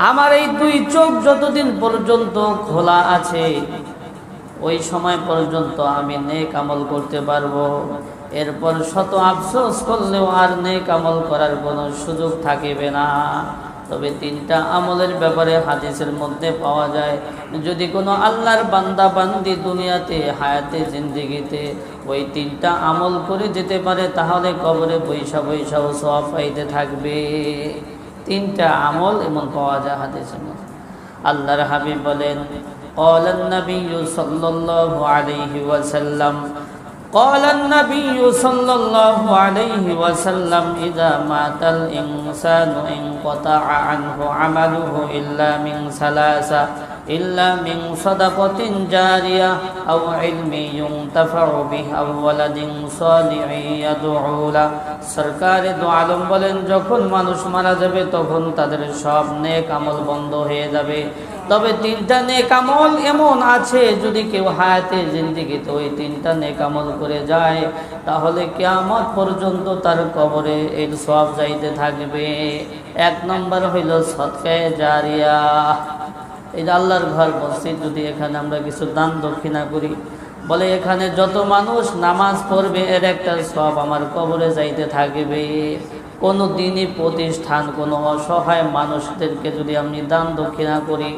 আমার এই দুই চোখ যতদিন পর্যন্ত খোলা আছে ওই সময় পর্যন্ত আমি নেক আমল করতে পারবো। এরপর শত আফসোস করলেও আর নেক আমল করার কোনো সুযোগ থাকিবে না। তবে তিনটা আমলের ব্যাপারে হাদিসের মধ্যে পাওয়া যায়, যদি কোনো আল্লাহর বান্দা বান্দি দুনিয়াতে হায়াতে জিন্দেগিতে ওই তিনটা আমল করে যেতে পারে, তাহলে কবরে বৈশা বৈশাও সওয়াব পাইতে থাকবে। তিনটা আমল এমন পাওয়া যায় হাদিসের মধ্যে। আল্লাহর হাবিব বলেন, قال النبي صلى الله عليه وسلم قال النبي صلى الله عليه وسلم إذا مات الإنسان انقطع عنه عمله إلا من ثلاثة إلا من صدقة جارية أو علم ينتفع به أو ولد صالح يدعو له। সরকারে দো আলম বলেন, যখন মানুষ মারা যাবে তখন তাদের সব নেক আমল বন্ধ হয়ে যাবে। তবে তিনটা নেক আমল এমন আছে, যদি কেউ হায়াতে জিন্দেগিতে ওই তিনটা নেক আমল করে যায়, তাহলে কিয়ামত পর্যন্ত তার কবরে এর সওয়াব যাইতে থাকবে। এক নম্বর হইল সদকায়ে জারিয়া। এই যে আল্লাহর ঘর মসজিদ, যদি এখানে আমরা কিছু দান দক্ষিণা করি, বলে এখানে যত মানুষ নামাজ পড়বে এর একটা সওয়াব আমার কবরে যাইতে থাকবে। কোনো দিনই প্রতিষ্ঠান, কোনো অসহায় মানুষদেরকে যদি আমি দান দক্ষিণা করি,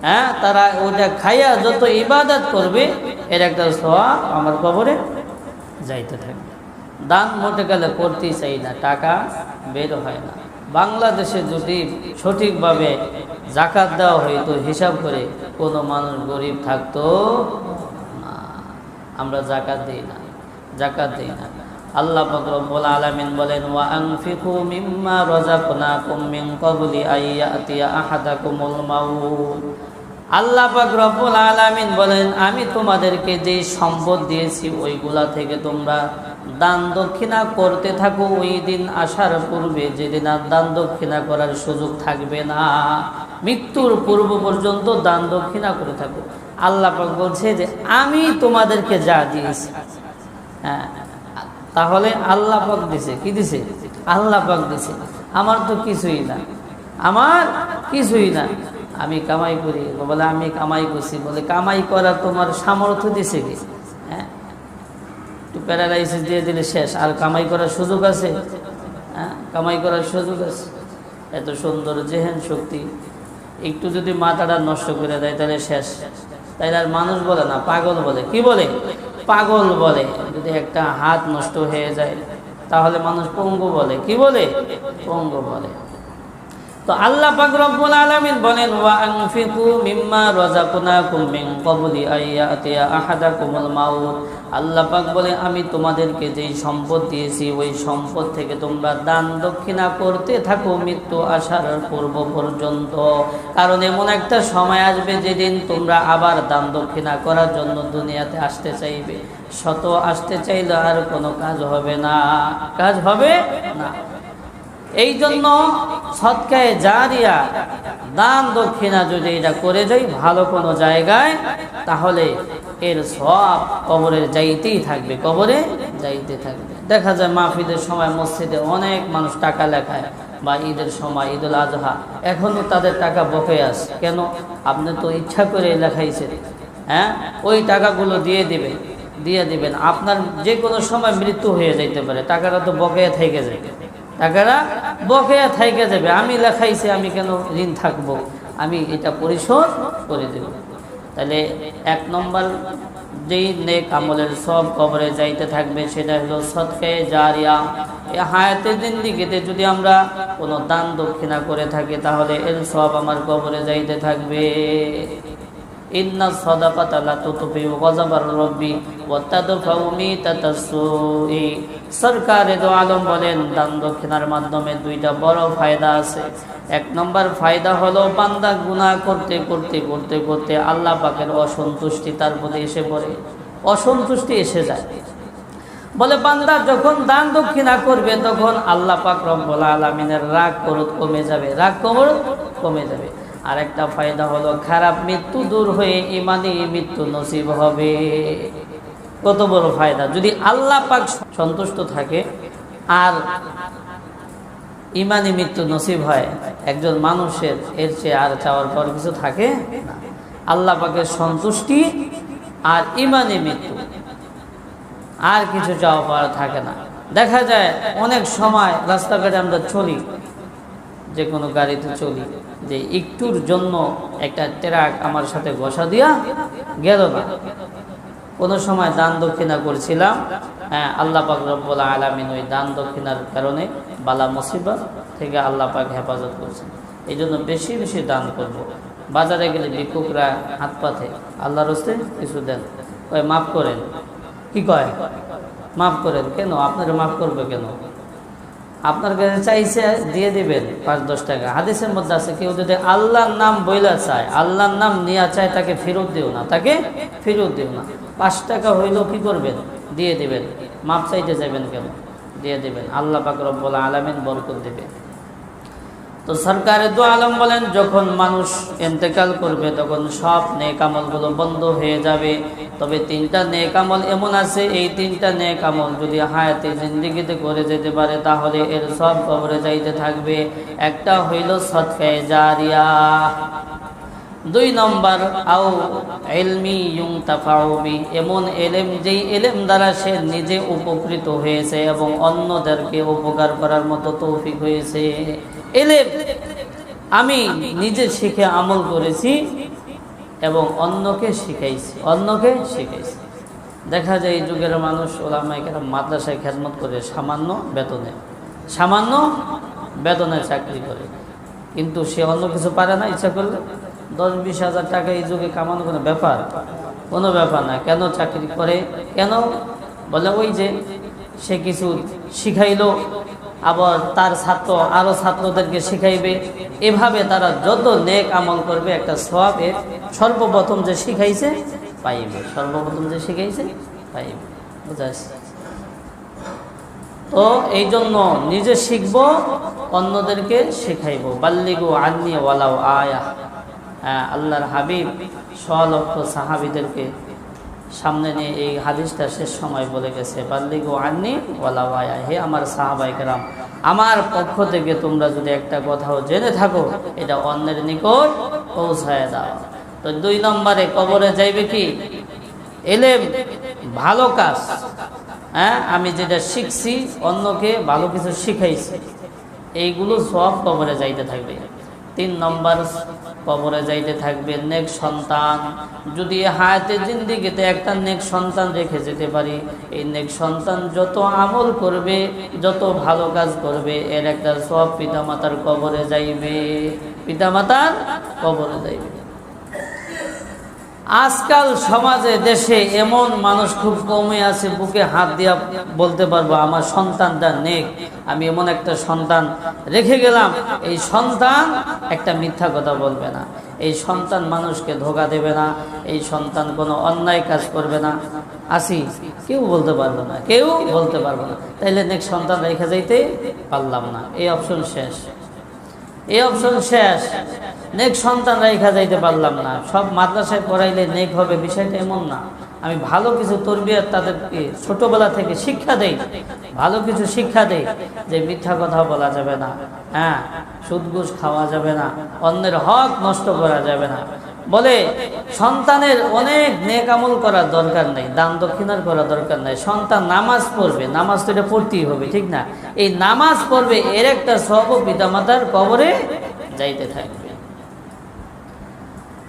হ্যাঁ, তারা ওটা খাইয়া যত ইবাদত করবে এর একটা সওয়াব আমার কবরে যাইতে থাকবে। দান মোটে গেলে করতেই চাই না, টাকা বের হয় না। বাংলাদেশে যদি সঠিকভাবে জাকাত দেওয়া হইতো হিসাব করে, কোনো মানুষ গরিব থাকতো না। আমরা জাকাত দেই না, জাকাত দেই না। আল্লাহ পাক রব্বুল আলামিন বলেন, ওয়া আনফিকু মিম্মা রাযাকনাকুম মিন ক্বাবলি আইয়াতিয়া আহাদাকুমুল মাউত। আল্লাহ পাক রব্বুল আলামিন বলেন, আমি তোমাদেরকে যে সম্পদ দিয়েছি ওইগুলা থেকে তোমরা দান দক্ষিণা করতে থাকো, ওই দিন আসার পূর্বে যেদিন আর দান দক্ষিণা করার সুযোগ থাকবে না, মৃত্যুর পূর্ব পর্যন্ত দান দক্ষিণা করে থাকো। আল্লাহ পাক বলছে যে আমি তোমাদেরকে যা দিয়েছি, হ্যাঁ, তাহলে আল্লাহ পাক দিছে, কি দিছে? আল্লাহ পাক দিছে। আমার তো কিছুই না, আমার কিছুই না। আমি কামাই করি, বলে আমি কামাই করছি, বলে কামাই করা তোমার সামর্থ্য দিছে কি? হ্যাঁ, একটু প্যারালাইসিস দিয়ে দিলে শেষ, আর কামাই করার সুযোগ আছে? হ্যাঁ, কামাই করার সুযোগ আছে? এত সুন্দর জেহেন শক্তি একটু যদি মাথাটা নষ্ট করে দেয় তাহলে শেষ। তাই আর মানুষ বলে না, পাগল বলে। কি বলে? পাগল বলে। যদি একটা হাত নষ্ট হয়ে যায় তাহলে মানুষ পঙ্গু বলে। কি বলে? পঙ্গু বলে। তো আল্লাহ পাক রব্বুল আলামিন বলেন, ওয়া আনফিকু মিম্মা রাযাকনাকুম মিন ক্বাবলি আইয়াতিয়া আহাদাকুমুল মাউত। আল্লাহ পাক বলে, আমি তোমাদেরকে যেই সম্পদ দিয়েছি ওই সম্পদ থেকে তোমরা দান দক্ষিণা করতে থাকো মৃত্যু আসার পূর্ব পর্যন্ত। কারণ এমন একটা সময় আসবে যেদিন তোমরা আবার দান দক্ষিণা করার জন্য দুনিয়াতে আসতে চাইবে। শত আসতে চাইলে আর কোনো কাজ হবে না, কাজ হবে না। এই জন্য সদকায়ে জারিয়া, দান দক্ষিণা যদি এটা করে যাই ভালো কোনো জায়গায়, তাহলে এর সওয়াব কবরে যাইতেই থাকবে, কবরে যাইতে থাকবে। দেখা যায় মাহফিলের সময় মসজিদে অনেক মানুষ টাকা লেখায়, বা ঈদের সময়, ঈদুল আজহা, এখনও তাদের টাকা বকেয়া আছে। কেন? আপনি তো ইচ্ছা করে লেখাইছেন, হ্যাঁ, ওই টাকাগুলো দিয়ে দিবেন। আপনার যে কোনো সময় মৃত্যু হয়ে যাইতে পারে, টাকাটা তো বকেয়া থেকে যায়, টাকাটা বকেয়া থেকে যাবে। আমি লেখাইছি, আমি কেন ঋণ থাকবো? আমি এটা পরিশোধ করে দেব। তাহলে এক নম্বর যেই নেক আমলের সব কবরে যাইতে থাকবে সেটা হলো সদকায়ে জারিয়া। এই হায়াতে জিন্দেগিতে যদি আমরা কোনো দান দক্ষিণা করে থাকি তাহলে এর সব আমার কবরে যাইতে থাকবে। ইন্না সাদাকাতা লা তুতফিউ গযাবার রাব্বি ওয়া তাদফাউ মিতাতাস সুই। সরকারে দো আলম বলেন, দান দক্ষিণার মাধ্যমে দুইটা বড় ফায়দা আছে। এক নম্বর ফায়দা হলো, বান্দা গুনাহ করতে করতে করতে করতে আল্লাহ পাকের অসন্তুষ্টি তার প্রতি এসে পড়ে, অসন্তুষ্টি এসে যায়। বলে বান্দা যখন দান দক্ষিণা করবে তখন আল্লাহ পাক রব্বুল আলামিনের রাগ ক্রোধ কমে যাবে, রাগ ক্রোধ কমে যাবে। আর একটা ফায়দা হলো, খারাপ মৃত্যু দূর হয়ে ঈমানি মৃত্যু নসিব হবে। কত বড় ফায়দা! যদি আল্লাহ পাক সন্তুষ্ট থাকে আর ইমানি মৃত্যু নসিব হয় একজন মানুষের, এর চেয়ে আর চাওয়ার পর কিছু থাকে না। আল্লাহ পাকের সন্তুষ্টি আর ইমানি মৃত্যু, আর কিছু চাওয়া পাওয়া থাকে না। দেখা যায় অনেক সময় রাস্তাঘাটে আমরা চলি, যে কোনো গাড়িতে চলি, যে একটুর জন্য একটা ট্রাক আমার সাথে ঘষা দিয়া গেল না। কোনো সময় দান দক্ষিণা করছিলাম, হ্যাঁ, আল্লাহ পাক রব্বুল আলামিন ওই দান দক্ষিণার কারণে বালা মুসিবত থেকে আল্লাহ পাক হেফাজত করছেন। এই জন্য বেশি বেশি দান করব। বাজারে গেলে ভিক্ষুকরা হাত পাতে, আল্লাহর হস্তে কিছু দেন, কয় মাফ করেন। কি কয়? মাফ করেন। কেন? আপনারা মাফ করবে কেন? আপনার কাছে চাইছে, দিয়ে দিবেন 5-10 টাকা। হাদিসের মধ্যে আছে, কেউ যদি আল্লাহর নাম বইলা চায়, আল্লাহর নাম নিয়ে চায়, তাকে ফেরত দিও না, তাকে ফেরত দিও না। 5 টাকা হইলেও কি করবেন? দিয়ে দিবেন। মাপ চাইতে যাবেন কেন? দিয়ে দিবেন, আল্লাহ পাক রব্বুল আলামিন বরকত দিবে। তো সরকারে দু আলম বলেন, যখন মানুষ ইন্তেকাল করবে তখন সব নেক আমলগুলো বন্ধ হয়ে যাবে। তবে 3টা নেক আমল এমন আছে, এই 3টা নেক আমল যদি হায়াতে জিন্দেগিতে করে যেতে পারে তাহলে এর সব কবরে যাইতে থাকবে। একটা হইল সদকায়ে জারিয়া, 2 নম্বর আও ইলমি ইউনতাফাউ বি, এমন এলেম যেই এলেম দ্বারা সে নিজে উপকৃত হয়েছে এবং অন্যদেরকে উপকার করার মতো তৌফিক হয়েছে। এলেম আমি নিজে শিখে আমল করেছি এবং অন্যকে শিখাইছি, দেখা যায় এই যুগের মানুষ ওলামায়ে কেরাম মাদ্রাসায় খেদমত করে সামান্য বেতনে চাকরি করে, কিন্তু সে অন্য কিছু পারে না। ইচ্ছা করলে 10-20 হাজার টাকা এই যুগে কামানো কোনো ব্যাপার না। কেন চাকরি করে? কেন? বলে ওই যে সে কিছু শিখাইলো, আবার তার ছাত্র আরো ছাত্রদেরকে শিখাইবে, এভাবে তারা যত নেক আমল করবে একটা সওয়াব সর্বপ্রথম যে শিখাইছে পাইবে, বুঝাইছে। তো এই জন্য নিজে শিখব, অন্যদেরকে শিখাইব। বাল্লিগু আন্নি ওয়ালাউ আয়া, আল্লাহর হাবিব 100 লক্ষ সাহাবীদেরকে সামনে নিয়ে এই হাদিসটা শেষ সময় বলে গেছে, বাল্লিগু আন্নি ওয়ালাউ আয়া, হে আমার সাহাবায়ে কেরাম, আমার পক্ষ থেকে তোমরা যদি একটা কথাও জেনে থাকো এটা অন্যের নিকট পৌঁছায় দাও। তো 2 নম্বরে কবরে যাইবে কি? এলেম, ভালো কাজ। আমি যেটা শিখছি অন্যকে ভালো কিছু শিখাইছি, এইগুলো সব কবরে যাইতে থাকবে। 3 নম্বর কবরে যাইতে থাকবে নেক সন্তান। যদি হায়াতে জিন্দেগিতে একটা নেক সন্তান রেখে যেতে পারি, এই নেক সন্তান যত আমল করবে, যত ভালো কাজ করবে, এর একটা সব পিতামাতার কবরে যাইবে। আজকাল সমাজে দেশে এমন মানুষ খুব কমই আছে, বুকে হাত দিয়া বলতে পারবো আমার সন্তানটা নেক, আমি এমন একটা সন্তান রেখে গেলাম, এই সন্তান একটা মিথ্যা কথা বলবে না, এই সন্তান মানুষকে ধোঁকা দেবে না, এই সন্তান কোনো অন্যায় কাজ করবে না। কেউ বলতে পারবো না। তাইলে নেক সন্তান রেখে যাইতে পারলাম না, এই অপশন শেষ। নেক সন্তান রেখা যাইতে পারলাম না। সব মাদ্রাসায় পড়াইলে নেক হবে বিষয়টা এমন না। আমি ভালো কিছু তরবিয়ত তাদেরকে ছোটবেলা থেকে ভালো কিছু শিক্ষা দেই, যে মিথ্যা কথা বলা যাবে না, সুদ ঘুষ খাওয়া যাবে না, অন্যের হক নষ্ট করা যাবে না। বলে সন্তানের অনেক নেক আমল করার দরকার নেই, দান দক্ষিণার করার দরকার নেই। সন্তান নামাজ পড়বে, নামাজ তো এটা পড়তেই হবে, ঠিক না? এই নামাজ পড়বে, এর একটা সওয়াব পিতামাতার কবরে যাইতে থাকবে।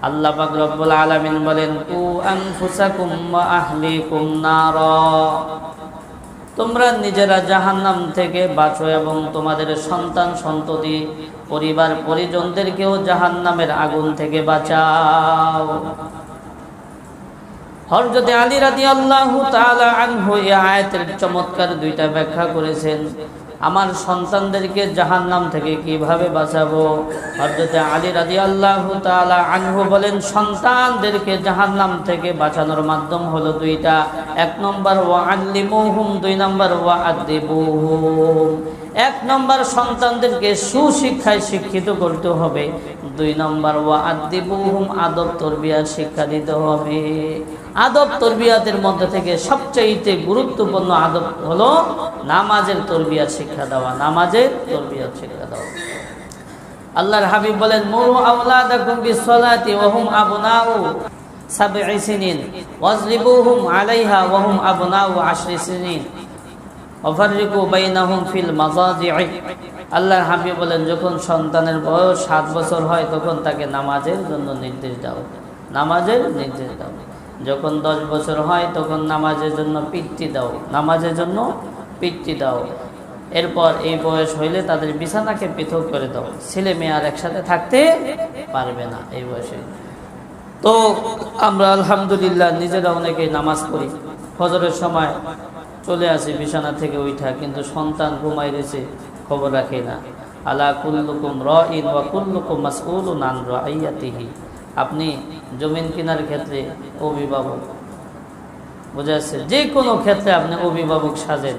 আল্লাহ পাক রব্বুল আলামিন বলেন, কু আনফুসাকুম ওয়া আহলিকুম নারা, তোমরা নিজেরা জাহান্নাম থেকে বাঁচো এবং তোমাদের সন্তান সন্ততি পরিবার পরিজনদেরকেও জাহান্নামের আগুন থেকে বাঁচাও। হযরত আলী রাদিয়াল্লাহু তাআলা আনহু এই আয়াতের চমৎকার 2টা ব্যাখ্যা করেছেন। আমার সন্তানদেরকে জাহান্নাম থেকে কিভাবে বাঁচাবো? হযরত আলী রাদিয়াল্লাহু তাআলা আনহু বলেন, সন্তানদেরকে জাহান্নাম থেকে বাঁচানোর মাধ্যম হলো 2টা। 1 নম্বর ওয়াআল্লিমুহুম, 2 নম্বর ওয়াআদিবুহুম। 1 নম্বর সন্তানদেরকে সুশিক্ষায় শিক্ষিত করতে হবে, 2 নম্বর ওয়াআদিবুহুম, আদব তরবিয়ার শিক্ষা দিতে হবে। আদব তরবিয়াতের মধ্যে থেকে সবচেয়ে গুরুত্বপূর্ণ আদব হলো নামাজের তরবিয়াত শিক্ষা দেওয়া, নামাজের তরবিয়াত শিক্ষা দেওয়া। আল্লাহর হাবিব বলেন, মুরু আওলাদাকুম বিসসালাতি ওয়া হুম আবনাউ সাবঈ সিনিন ওয়াজরিবুহুম আলাইহা ওয়া হুম আবনাউ 10 সিনিন ওয়াফাররিকু বাইনাহুম ফিল মাযাজি'i। আল্লাহর হাবিব বলেন, যখন সন্তানের বয়স 7 বছর হয় তখন তাকে নামাজের জন্য নির্দেশ দাও, নামাজের নির্দেশ দাও। যখন 10 বছর হয় তখন নামাজের জন্য পিতৃ দাও, নামাজের জন্য পিতৃ দাও। এরপর এই বয়স হইলে তাদের বিছানাকে পৃথক করে দাও, ছেলে মেয়ে আর একসাথে থাকতে পারবে না এই বয়সে। তো আমরা আলহামদুলিল্লাহ নিজেরা অনেকেই নামাজ পড়ি, ফজরের সময় চলে আসি বিছানা থেকে উঠা, কিন্তু সন্তান ঘুমাই রয়েছে খবর রাখে না। আলা কুল্লুকুম রাইন ওয়া কুল্লুকুম মাসউলুন আন রাইয়াতিহি। আপনি জমিন কেনার ক্ষেত্রে অভিভাবক, বুঝা যাচ্ছে, যে কোনো ক্ষেত্রে আপনি অভিভাবক সাজেন,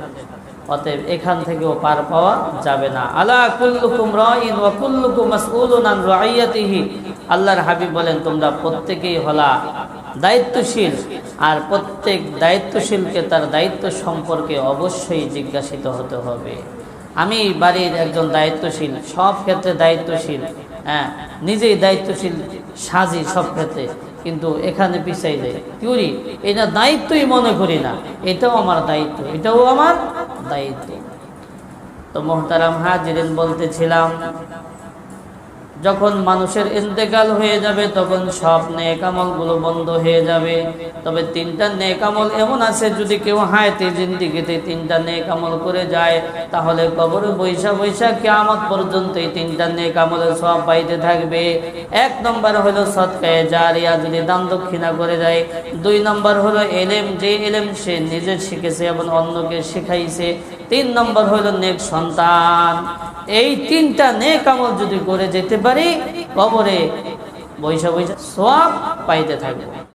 অতএব এখান থেকেও পার পাওয়া যাবে না। আলা কুল্লুকুম রাইন ওয়া কুল্লুকুম মাসউলুন আন রাইয়াতিহি। আল্লাহর হাবিব বলেন, তোমরা প্রত্যেকেই হলা দায়িত্বশীল, আর প্রত্যেক দায়িত্বশীলকে তার দায়িত্ব সম্পর্কে অবশ্যই জিজ্ঞাসিত হতে হবে। আমি বাড়ির একজন দায়িত্বশীল, সব ক্ষেত্রে দায়িত্বশীল, হ্যাঁ, নিজেই দায়িত্বশীল সাজি সব ক্ষেত্রে, কিন্তু এখানে পিছাই যায়, কি করি, এটা দায়িত্বই মনে করি না, এটাও আমার দায়িত্ব, এটাও আমার দায়িত্ব। তো মোহতারাম হাজিরিন, বলতেছিলাম, যখন মানুষের ইন্তেকাল হয়ে যাবে তখন সব নেক আমলগুলো বন্ধ হয়ে যাবে। তবে 3টা নেক আমল এমন আছে, যদি কেউ হায়াতে জিন্দেগিতে 3টা নেক আমল করে যায়, তাহলে কবরে বৈশা বৈশা কিয়ামত পর্যন্ত এই 3টা নেক আমলের সওয়াব পাইতে থাকবে। 1 নম্বর হলো সদকায়ে জারিয়া, যদি দান দক্ষিণা করে যায়। 2 নম্বর হলো ইলম, যে ইলম সে নিজে শিখেছে এবং অন্যকে শিখাইছে। 3 নম্বর হলো নেক সন্তান। এই 3টা নেক আমল যদি করে যেতে পারি, কবরে বৈশা বৈশা সওয়াব পাইতে থাকবে।